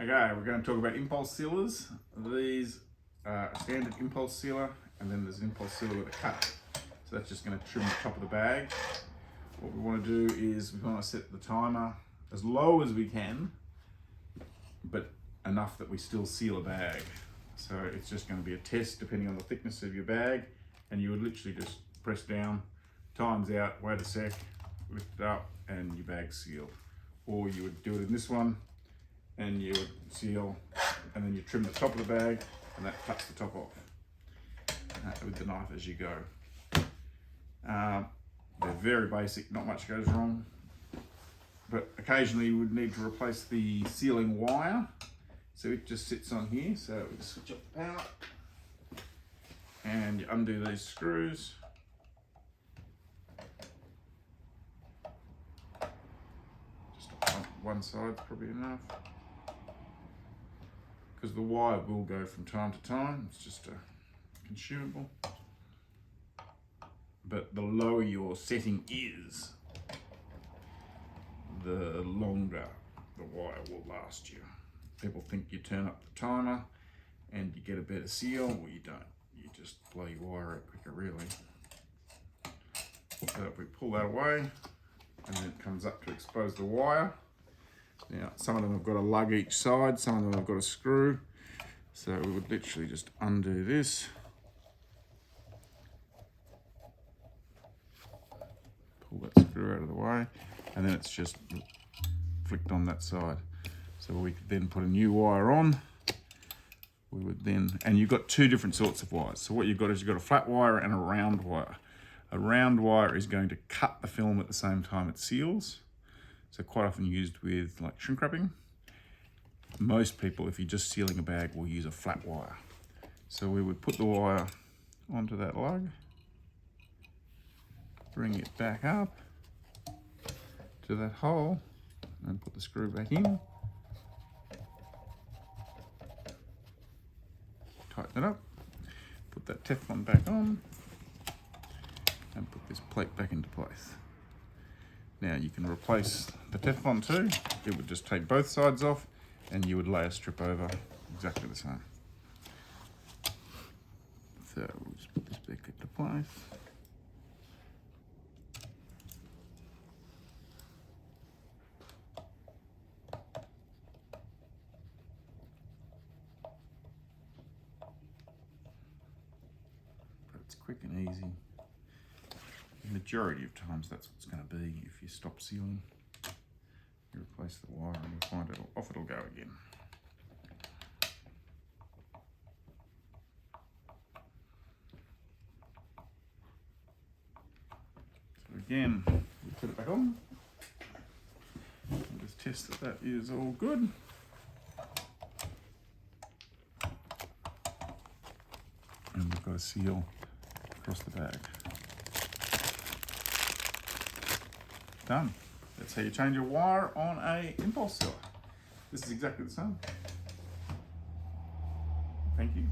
Okay, we're going to talk about impulse sealers. These are a standard impulse sealer, and then there's an impulse sealer with a cut. So that's just going to trim the top of the bag. What we want to do is we want to set the timer as low as we can, but enough that we still seal a bag. So it's just going to be a test depending on the thickness of your bag, and you would literally just press down, time's out, wait a sec, lift it up, and your bag's sealed. Or you would do it in this one, and you would seal, and then you trim the top of the bag, and that cuts the top off with the knife as you go. They're very basic, not much goes wrong, but occasionally you would need to replace the sealing wire. So it just sits on here, so we just switch off the power, and you undo these screws. Just on one side's probably enough, because the wire will go from time to time. It's just a consumable. But the lower your setting is, the longer the wire will last you. People think you turn up the timer and you get a better seal. Well, you don't. You just blow your wire out quicker, really. So if we pull that away, and then it comes up to expose the wire. Now, some of them have got a lug each side, some of them have got a screw. So we would literally just undo this. Pull that screw out of the way, and then it's just flicked on that side. So we could then put a new wire on. We would then, and you've got two different sorts of wires. So what you've got is you've got a flat wire and a round wire. A round wire is going to cut the film at the same time it seals. So quite often used with like shrink wrapping. Most people, if you're just sealing a bag, will use a flat wire. So we would put the wire onto that lug, bring it back up to that hole, and put the screw back in. Tighten it up, put that Teflon back on, and put this plate back into place. Now you can replace the Teflon too. It would just take both sides off, and you would lay a strip over exactly the same. So we'll just put this back into place. It's quick and easy. The majority of times that's what's going to be. If you stop sealing, you replace the wire and you'll find off it'll go again. So again, we put it back on. We'll just test that that is all good. And we've got a seal across the bag. Done. That's how you change a wire on a impulse sealer. This is exactly the same. Thank you.